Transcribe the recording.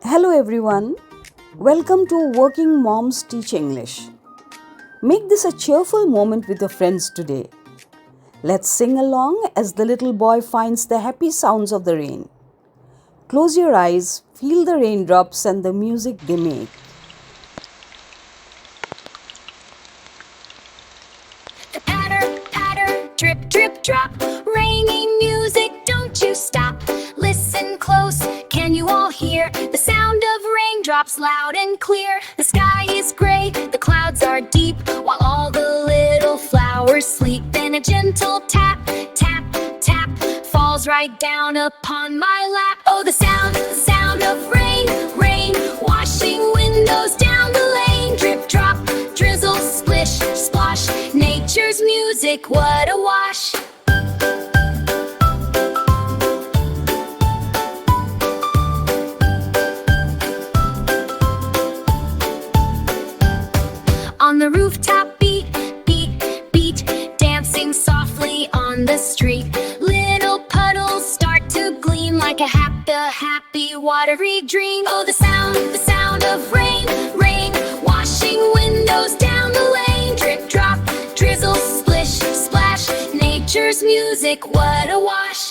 Hello everyone, welcome to Working Moms Teach English. Make this a cheerful moment with your friends today. Let's sing along as the little boy finds the happy sounds of the rain. Close your eyes, feel the raindrops and the music they make. The patter, patter, drip, drip, drop. Rainy music, don't you stop. Listen close, can you all hear the sound of raindrops loud and clear? The sky is gray, the clouds are deep, while all the little flowers sleep. Then a gentle tap, tap, tap falls right down upon my lap. Oh, the sound of rain, rain washing windows down the lane. Drip, drop, drizzle, splish, splosh. Nature's music, what a wash. On the rooftop, beat, beat, beat, dancing softly on the street. Little puddles start to gleam like a happy, watery dream. Oh, the sound of rain, rain, washing windows down the lane. Drip, drop, drizzle, splish, splash. Nature's music, what a wash.